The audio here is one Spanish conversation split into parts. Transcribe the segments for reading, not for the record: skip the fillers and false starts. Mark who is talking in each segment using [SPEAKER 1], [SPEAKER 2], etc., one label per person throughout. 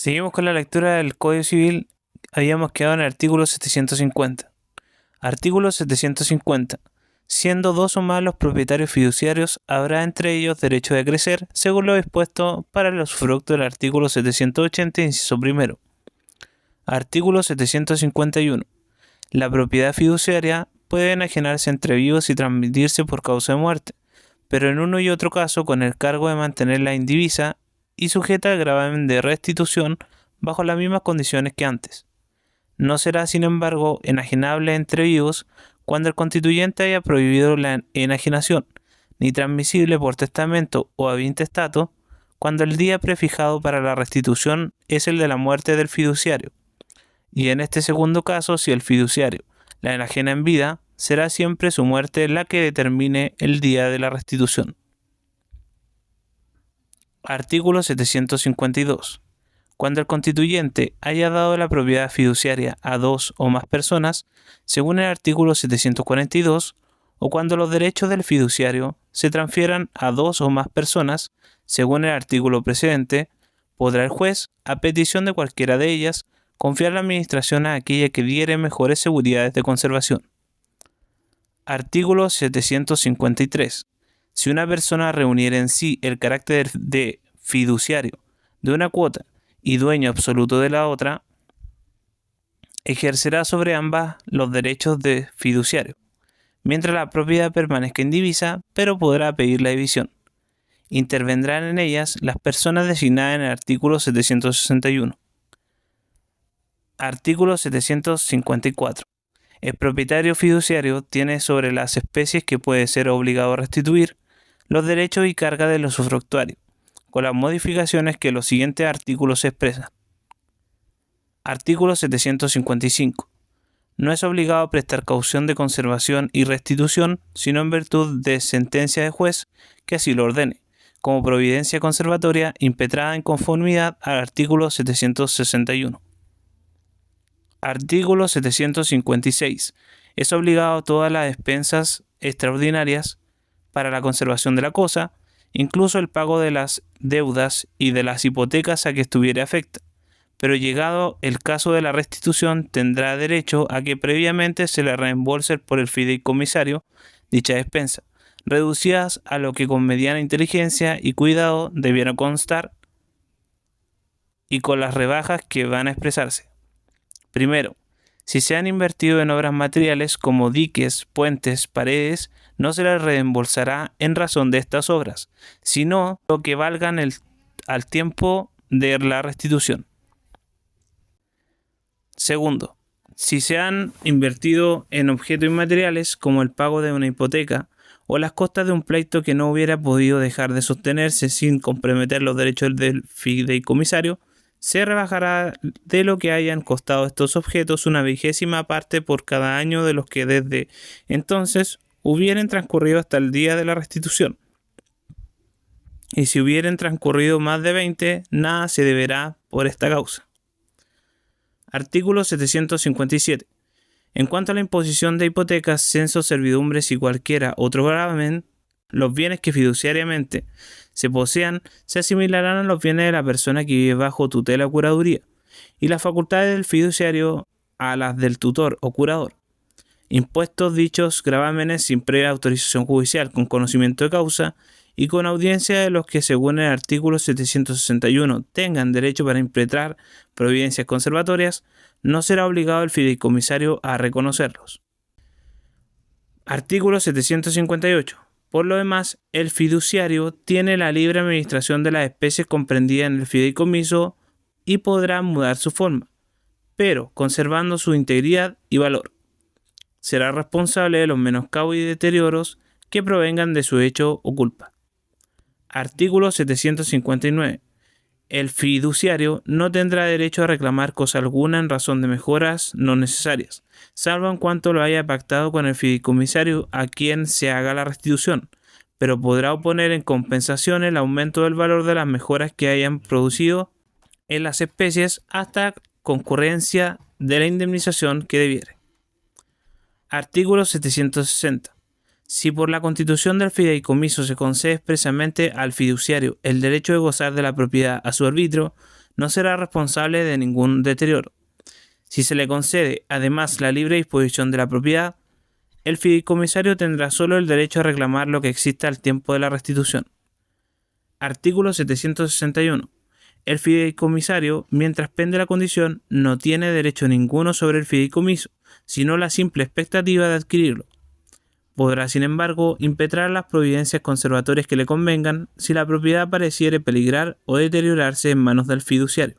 [SPEAKER 1] Seguimos con la lectura del Código Civil. Habíamos quedado en el artículo 750. Artículo 750. Siendo dos o más los propietarios fiduciarios, habrá entre ellos derecho de acrecer, según lo dispuesto para el usufructo del artículo 780, inciso primero. Artículo 751. La propiedad fiduciaria puede enajenarse entre vivos y transmitirse por causa de muerte, pero en uno y otro caso con el cargo de mantenerla indivisa y sujeta al gravamen de restitución bajo las mismas condiciones que antes. No será, sin embargo, enajenable entre vivos cuando el constituyente haya prohibido la enajenación, ni transmisible por testamento o a intestato cuando el día prefijado para la restitución es el de la muerte del fiduciario. Y en este segundo caso, si el fiduciario la enajena en vida, será siempre su muerte la que determine el día de la restitución. Artículo 752. Cuando el constituyente haya dado la propiedad fiduciaria a dos o más personas, según el artículo 742, o cuando los derechos del fiduciario se transfieran a dos o más personas, según el artículo precedente, podrá el juez, a petición de cualquiera de ellas, confiar la administración a aquella que diere mejores seguridades de conservación. Artículo 753. Si una persona reuniera en sí el carácter de fiduciario de una cuota y dueño absoluto de la otra, ejercerá sobre ambas los derechos de fiduciario, mientras la propiedad permanezca indivisa, pero podrá pedir la división. Intervendrán en ellas las personas designadas en el artículo 761. Artículo 754. El propietario fiduciario tiene sobre las especies que puede ser obligado a restituir los derechos y cargas del usufructuario, con las modificaciones que los siguientes artículos expresan. Artículo 755. No es obligado a prestar caución de conservación y restitución, sino en virtud de sentencia de juez que así lo ordene, como providencia conservatoria impetrada en conformidad al artículo 761. Artículo 756. Es obligado a todas las expensas extraordinarias para la conservación de la cosa, incluso el pago de las deudas y de las hipotecas a que estuviere afecta, pero llegado el caso de la restitución tendrá derecho a que previamente se le reembolse por el fideicomisario dicha expensa, reducidas a lo que con mediana inteligencia y cuidado debieron constar y con las rebajas que van a expresarse. Primero, si se han invertido en obras materiales como diques, puentes, paredes, no se les reembolsará en razón de estas obras, sino lo que valgan al tiempo de la restitución. Segundo, si se han invertido en objetos inmateriales como el pago de una hipoteca o las costas de un pleito que no hubiera podido dejar de sostenerse sin comprometer los derechos del fideicomisario, se rebajará de lo que hayan costado estos objetos una 20ª parte por cada año de los que desde entonces hubieren transcurrido hasta el día de la restitución. Y si hubieren transcurrido más de 20, nada se deberá por esta causa. Artículo 757. En cuanto a la imposición de hipotecas, censos, servidumbres y cualquiera otro gravamen, los bienes que fiduciariamente se posean se asimilarán a los bienes de la persona que vive bajo tutela o curaduría, y las facultades del fiduciario a las del tutor o curador. Impuestos dichos gravámenes sin previa autorización judicial, con conocimiento de causa y con audiencia de los que, según el artículo 761, tengan derecho para impetrar providencias conservatorias, no será obligado el fideicomisario a reconocerlos. Artículo 758. Por lo demás, el fiduciario tiene la libre administración de las especies comprendidas en el fideicomiso y podrá mudar su forma, pero conservando su integridad y valor. Será responsable de los menoscabos y deterioros que provengan de su hecho o culpa. Artículo 759. El fiduciario no tendrá derecho a reclamar cosa alguna en razón de mejoras no necesarias, salvo en cuanto lo haya pactado con el fideicomisario a quien se haga la restitución, pero podrá oponer en compensación el aumento del valor de las mejoras que hayan producido en las especies hasta concurrencia de la indemnización que debiere. Artículo 760. Si por la constitución del fideicomiso se concede expresamente al fiduciario el derecho de gozar de la propiedad a su arbitrio, no será responsable de ningún deterioro. Si se le concede además la libre disposición de la propiedad, el fideicomisario tendrá solo el derecho a reclamar lo que exista al tiempo de la restitución. Artículo 761. El fideicomisario, mientras pende la condición, no tiene derecho ninguno sobre el fideicomiso, sino la simple expectativa de adquirirlo. Podrá, sin embargo, impetrar las providencias conservatorias que le convengan si la propiedad pareciere peligrar o deteriorarse en manos del fiduciario.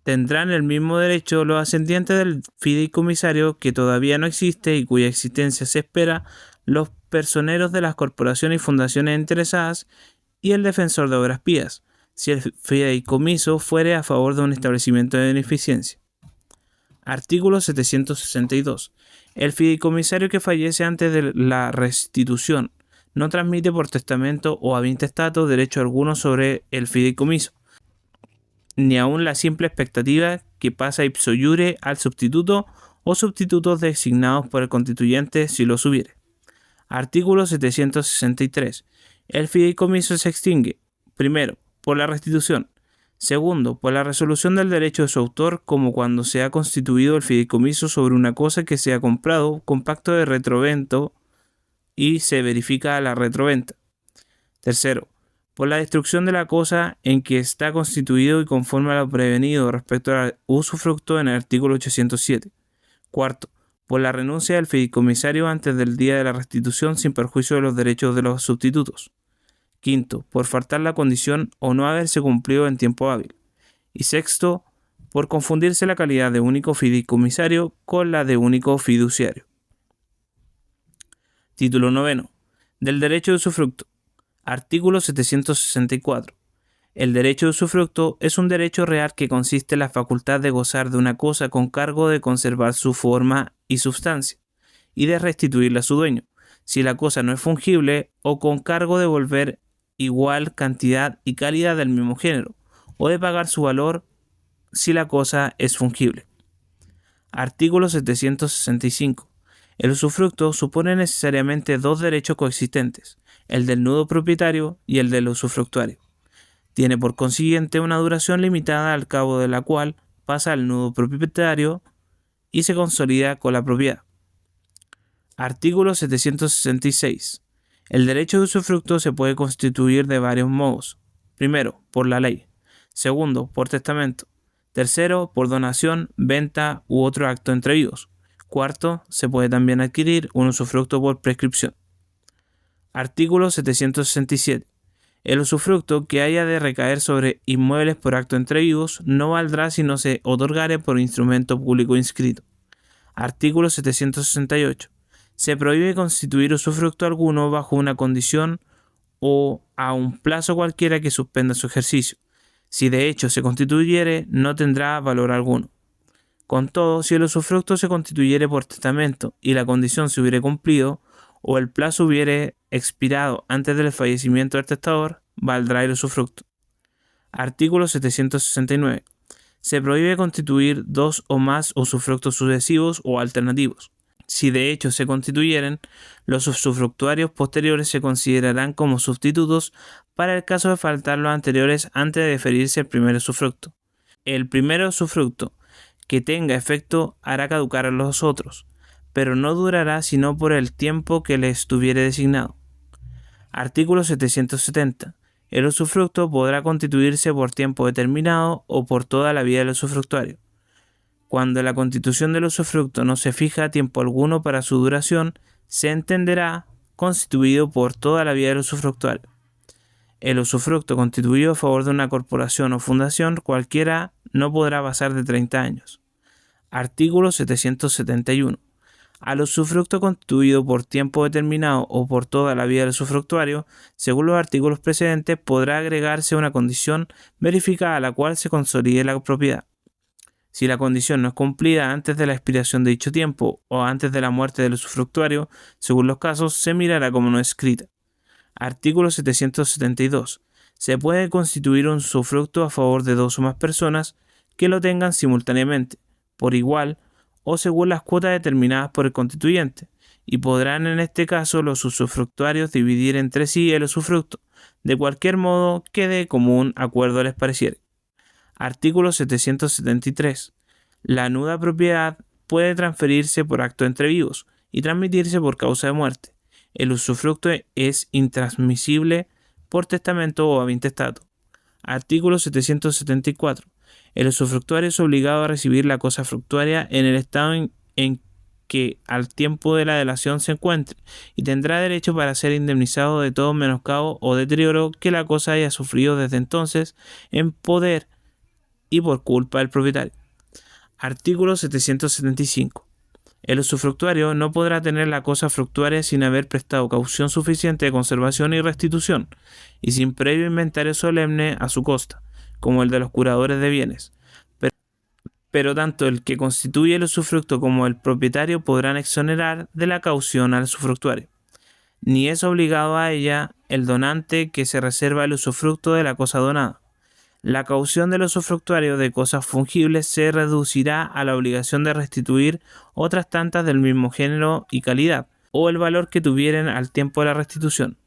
[SPEAKER 1] Tendrán el mismo derecho los ascendientes del fideicomisario que todavía no existe y cuya existencia se espera, los personeros de las corporaciones y fundaciones interesadas y el defensor de obras pías, si el fideicomiso fuere a favor de un establecimiento de beneficencia. Artículo 762. El fideicomisario que fallece antes de la restitución no transmite por testamento o ab intestato derecho alguno sobre el fideicomiso, ni aun la simple expectativa que pasa ipso iure al sustituto o sustitutos designados por el constituyente si los hubiere. Artículo 763. El fideicomiso se extingue, primero, por la restitución, segundo, por la resolución del derecho de su autor, como cuando se ha constituido el fideicomiso sobre una cosa que se ha comprado con pacto de retrovento y se verifica la retroventa. Tercero, por la destrucción de la cosa en que está constituido y conforme a lo prevenido respecto al usufructo en el artículo 807. Cuarto, por la renuncia del fideicomisario antes del día de la restitución sin perjuicio de los derechos de los sustitutos. Quinto, por faltar la condición o no haberse cumplido en tiempo hábil. Y sexto, por confundirse la calidad de único fideicomisario con la de único fiduciario. Título 9. Del derecho de usufructo. Artículo 764. El derecho de usufructo es un derecho real que consiste en la facultad de gozar de una cosa con cargo de conservar su forma y substancia, y de restituirla a su dueño, si la cosa no es fungible, o con cargo de volver igual cantidad y calidad del mismo género, o de pagar su valor si la cosa es fungible. Artículo 765. El usufructo supone necesariamente dos derechos coexistentes, el del nudo propietario y el del usufructuario. Tiene por consiguiente una duración limitada al cabo de la cual pasa al nudo propietario y se consolida con la propiedad. Artículo 766. El derecho de usufructo se puede constituir de varios modos. Primero, por la ley. Segundo, por testamento. Tercero, por donación, venta u otro acto entre vivos. Cuarto, se puede también adquirir un usufructo por prescripción. Artículo 767. El usufructo que haya de recaer sobre inmuebles por acto entre vivos no valdrá si no se otorgare por instrumento público inscrito. Artículo 768. Se prohíbe constituir usufructo alguno bajo una condición o a un plazo cualquiera que suspenda su ejercicio. Si de hecho se constituyere, no tendrá valor alguno. Con todo, si el usufructo se constituyere por testamento y la condición se hubiere cumplido, o el plazo hubiere expirado antes del fallecimiento del testador, valdrá el usufructo. Artículo 769. Se prohíbe constituir dos o más usufructos sucesivos o alternativos. Si de hecho se constituyeren, los usufructuarios posteriores se considerarán como sustitutos para el caso de faltar los anteriores antes de deferirse el primer usufructo. El primer usufructo que tenga efecto hará caducar a los otros, pero no durará sino por el tiempo que le estuviere designado. Artículo 770. El usufructo podrá constituirse por tiempo determinado o por toda la vida del usufructuario. Cuando la constitución del usufructo no se fija tiempo alguno para su duración, se entenderá constituido por toda la vida del usufructuario. El usufructo constituido a favor de una corporación o fundación cualquiera no podrá pasar de 30 años. Artículo 771. Al usufructo constituido por tiempo determinado o por toda la vida del usufructuario, según los artículos precedentes, podrá agregarse una condición verificada a la cual se consolide la propiedad. Si la condición no es cumplida antes de la expiración de dicho tiempo o antes de la muerte del usufructuario, según los casos, se mirará como no escrita. Artículo 772. Se puede constituir un usufructo a favor de dos o más personas que lo tengan simultáneamente, por igual o según las cuotas determinadas por el constituyente, y podrán en este caso los usufructuarios dividir entre sí el usufructo, de cualquier modo que de común acuerdo les pareciere. Artículo 773. La nuda propiedad puede transferirse por acto entre vivos y transmitirse por causa de muerte. El usufructo es intransmisible por testamento o intestato. Artículo 774. El usufructuario es obligado a recibir la cosa fructuaria en el estado en que al tiempo de la delación se encuentre, y tendrá derecho para ser indemnizado de todo menoscabo o deterioro que la cosa haya sufrido desde entonces en poder y por culpa del propietario. Artículo 775. El usufructuario no podrá tener la cosa fructuaria sin haber prestado caución suficiente de conservación y restitución, y sin previo inventario solemne a su costa, como el de los curadores de bienes. Pero tanto el que constituye el usufructo como el propietario podrán exonerar de la caución al usufructuario. Ni es obligado a ella el donante que se reserva el usufructo de la cosa donada. La caución del usufructuario de cosas fungibles se reducirá a la obligación de restituir otras tantas del mismo género y calidad, o el valor que tuvieren al tiempo de la restitución.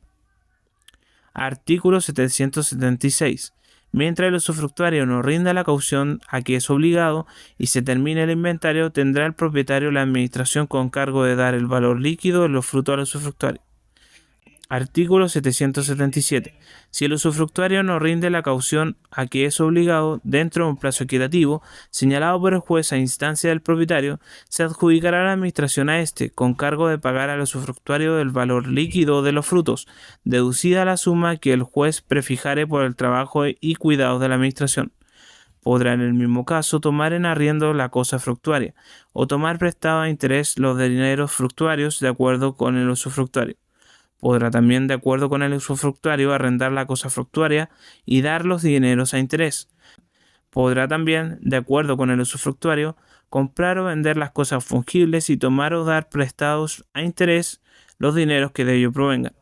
[SPEAKER 1] Artículo 776. Mientras el usufructuario no rinda la caución a que es obligado y se termine el inventario, tendrá el propietario la administración con cargo de dar el valor líquido de los frutos al usufructuario. Artículo 777. Si el usufructuario no rinde la caución a que es obligado dentro de un plazo equitativo señalado por el juez a instancia del propietario, se adjudicará la administración a éste, con cargo de pagar al usufructuario del valor líquido de los frutos, deducida la suma que el juez prefijare por el trabajo y cuidados de la administración. Podrá en el mismo caso tomar en arriendo la cosa fructuaria, o tomar prestado a interés los dineros fructuarios de acuerdo con el usufructuario. Podrá también, de acuerdo con el usufructuario, arrendar la cosa fructuaria y dar los dineros a interés. Podrá también, de acuerdo con el usufructuario, comprar o vender las cosas fungibles y tomar o dar prestados a interés los dineros que de ello provengan.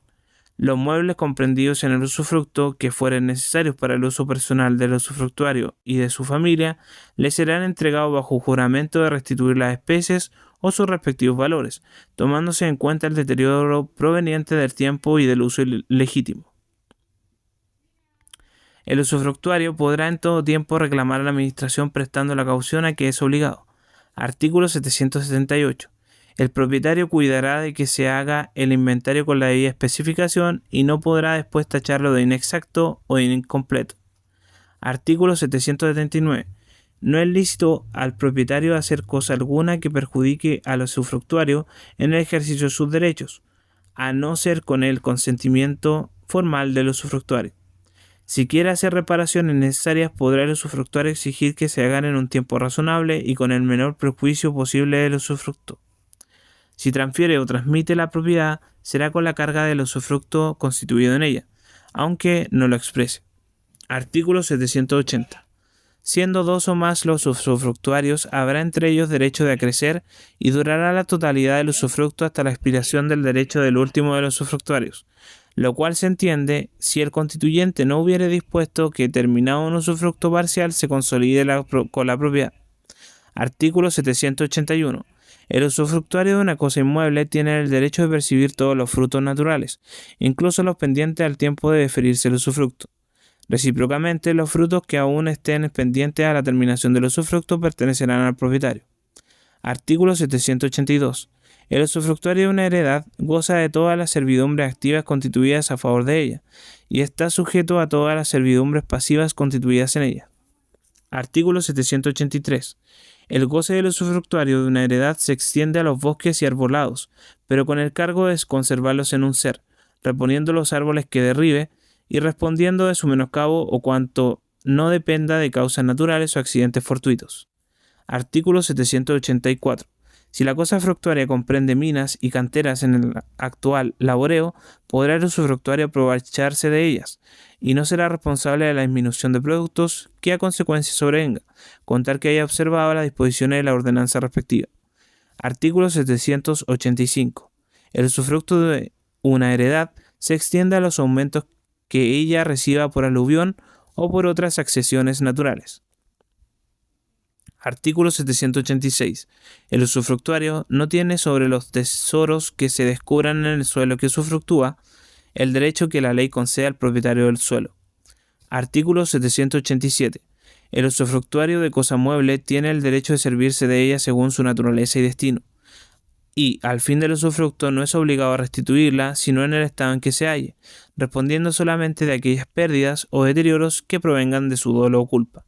[SPEAKER 1] Los muebles comprendidos en el usufructo que fueren necesarios para el uso personal del usufructuario y de su familia le serán entregados bajo juramento de restituir las especies o sus respectivos valores, tomándose en cuenta el deterioro proveniente del tiempo y del uso legítimo. El usufructuario podrá en todo tiempo reclamar a la administración prestando la caución a que es obligado. Artículo 778. El propietario cuidará de que se haga el inventario con la debida especificación y no podrá después tacharlo de inexacto o de incompleto. Artículo 779. No es lícito al propietario hacer cosa alguna que perjudique al usufructuario en el ejercicio de sus derechos, a no ser con el consentimiento formal del usufructuario. Si quiere hacer reparaciones necesarias, podrá el usufructuario exigir que se hagan en un tiempo razonable y con el menor perjuicio posible del usufructo. Si transfiere o transmite la propiedad, será con la carga del usufructo constituido en ella, aunque no lo exprese. Artículo 780. Siendo dos o más los usufructuarios, habrá entre ellos derecho de acrecer y durará la totalidad del usufructo hasta la expiración del derecho del último de los usufructuarios, lo cual se entiende si el constituyente no hubiere dispuesto que terminado un usufructo parcial se consolide con la propiedad. Artículo 781. El usufructuario de una cosa inmueble tiene el derecho de percibir todos los frutos naturales, incluso los pendientes al tiempo de deferirse el usufructo. Recíprocamente, los frutos que aún estén pendientes a la terminación del usufructo pertenecerán al propietario. Artículo 782. El usufructuario de una heredad goza de todas las servidumbres activas constituidas a favor de ella, y está sujeto a todas las servidumbres pasivas constituidas en ella. Artículo 783. El goce del usufructuario de una heredad se extiende a los bosques y arbolados, pero con el cargo de conservarlos en un ser, reponiendo los árboles que derribe, y respondiendo de su menoscabo o cuanto no dependa de causas naturales o accidentes fortuitos. Artículo 784. Si la cosa fructuaria comprende minas y canteras en el actual laboreo, podrá el usufructuario aprovecharse de ellas, y no será responsable de la disminución de productos que a consecuencia sobrevenga, contar que haya observado las disposiciones de la ordenanza respectiva. Artículo 785. El usufructo de una heredad se extiende a los aumentos que ella reciba por aluvión o por otras accesiones naturales. Artículo 786. El usufructuario no tiene sobre los tesoros que se descubran en el suelo que usufructúa el derecho que la ley concede al propietario del suelo. Artículo 787. El usufructuario de cosa mueble tiene el derecho de servirse de ella según su naturaleza y destino, y, al fin del usufructo, no es obligado a restituirla sino en el estado en que se halle, respondiendo solamente de aquellas pérdidas o deterioros que provengan de su dolo o culpa.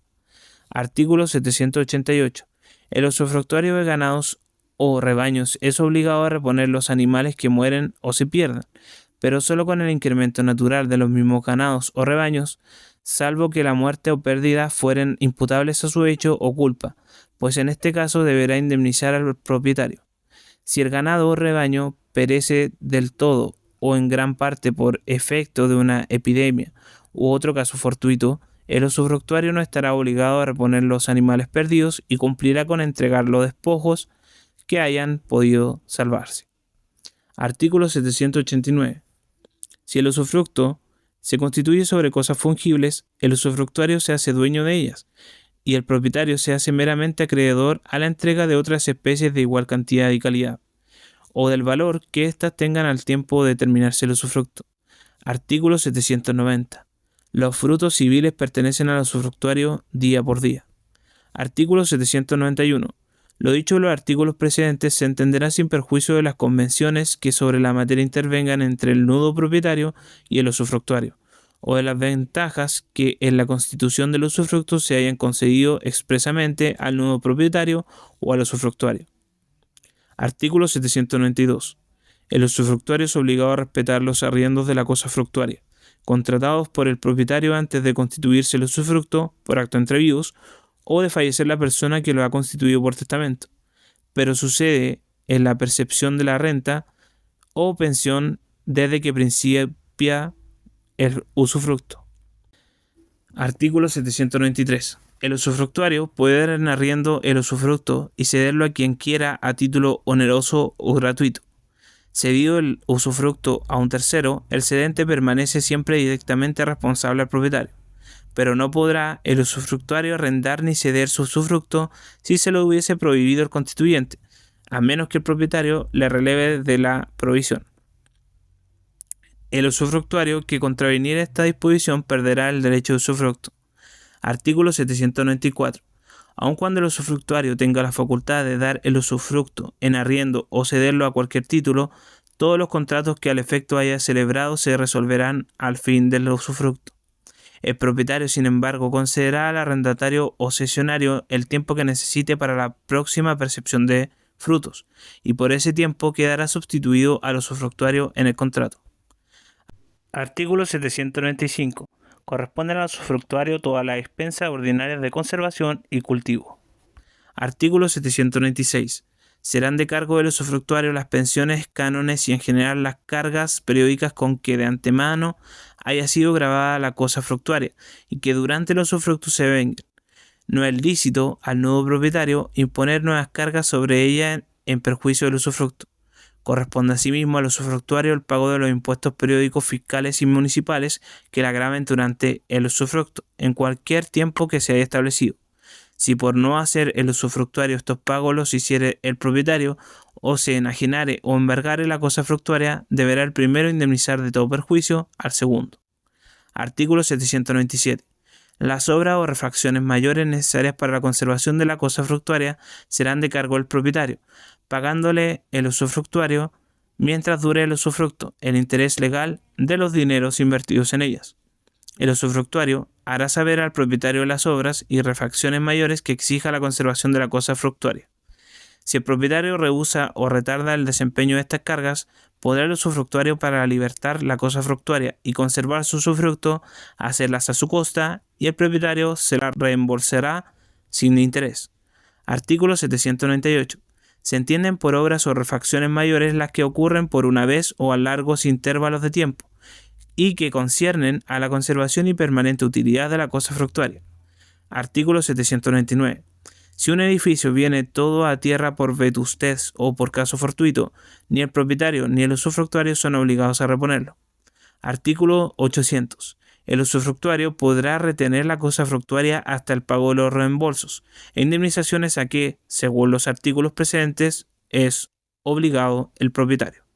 [SPEAKER 1] Artículo 788. El usufructuario de ganados o rebaños es obligado a reponer los animales que mueren o se pierdan, pero solo con el incremento natural de los mismos ganados o rebaños, salvo que la muerte o pérdida fueren imputables a su hecho o culpa, pues en este caso deberá indemnizar al propietario. Si el ganado o rebaño perece del todo o en gran parte por efecto de una epidemia u otro caso fortuito, el usufructuario no estará obligado a reponer los animales perdidos y cumplirá con entregar los despojos que hayan podido salvarse. Artículo 789. Si el usufructo se constituye sobre cosas fungibles, el usufructuario se hace dueño de ellas, y el propietario se hace meramente acreedor a la entrega de otras especies de igual cantidad y calidad, o del valor que éstas tengan al tiempo de terminarse el usufructo. Artículo 790. Los frutos civiles pertenecen al usufructuario día por día. Artículo 791. Lo dicho en los artículos precedentes se entenderá sin perjuicio de las convenciones que sobre la materia intervengan entre el nudo propietario y el usufructuario, o de las ventajas que en la constitución del usufructo se hayan concedido expresamente al nudo propietario o al usufructuario. Artículo 792. El usufructuario es obligado a respetar los arriendos de la cosa fructuaria, contratados por el propietario antes de constituirse el usufructo por acto entre vivos o de fallecer la persona que lo ha constituido por testamento, pero sucede en la percepción de la renta o pensión desde que principia el usufructo. Artículo 793. El usufructuario puede dar en arriendo el usufructo y cederlo a quien quiera a título oneroso o gratuito. Cedido el usufructo a un tercero, el cedente permanece siempre directamente responsable al propietario, pero no podrá el usufructuario arrendar ni ceder su usufructo si se lo hubiese prohibido el constituyente, a menos que el propietario le releve de la provisión. El usufructuario que contraviniera esta disposición perderá el derecho de usufructo. Artículo 794. Aun cuando el usufructuario tenga la facultad de dar el usufructo en arriendo o cederlo a cualquier título, todos los contratos que al efecto haya celebrado se resolverán al fin del usufructo. El propietario, sin embargo, concederá al arrendatario o cesionario el tiempo que necesite para la próxima percepción de frutos, y por ese tiempo quedará sustituido al usufructuario en el contrato. Artículo 795. Corresponden al usufructuario todas las expensas ordinarias de conservación y cultivo. Artículo 796. Serán de cargo del usufructuario las pensiones, cánones y en general las cargas periódicas con que de antemano haya sido grabada la cosa fructuaria y que durante el usufructo se vengan. No es lícito al nuevo propietario imponer nuevas cargas sobre ella en perjuicio del usufructo. Corresponde asimismo al usufructuario el pago de los impuestos periódicos fiscales y municipales que la graven durante el usufructo, en cualquier tiempo que se haya establecido. Si por no hacer el usufructuario estos pagos los hiciere el propietario, o se enajenare o embargare la cosa fructuaria, deberá el primero indemnizar de todo perjuicio al segundo. Artículo 797. Las obras o refacciones mayores necesarias para la conservación de la cosa fructuaria serán de cargo del propietario, pagándole el usufructuario, mientras dure el usufructo, el interés legal de los dineros invertidos en ellas. El usufructuario hará saber al propietario las obras y refacciones mayores que exija la conservación de la cosa fructuaria. Si el propietario rehúsa o retarda el desempeño de estas cargas, podrá el usufructuario, para libertar la cosa fructuaria y conservar su usufructo, hacerlas a su costa y el propietario se la reembolsará sin interés. Artículo 798. Se entienden por obras o refacciones mayores las que ocurren por una vez o a largos intervalos de tiempo y que conciernen a la conservación y permanente utilidad de la cosa fructuaria. Artículo 799. Si un edificio viene todo a tierra por vetustez o por caso fortuito, ni el propietario ni el usufructuario son obligados a reponerlo. Artículo 800. el usufructuario podrá retener la cosa fructuaria hasta el pago de los reembolsos e indemnizaciones a que, según los artículos precedentes, es obligado el propietario.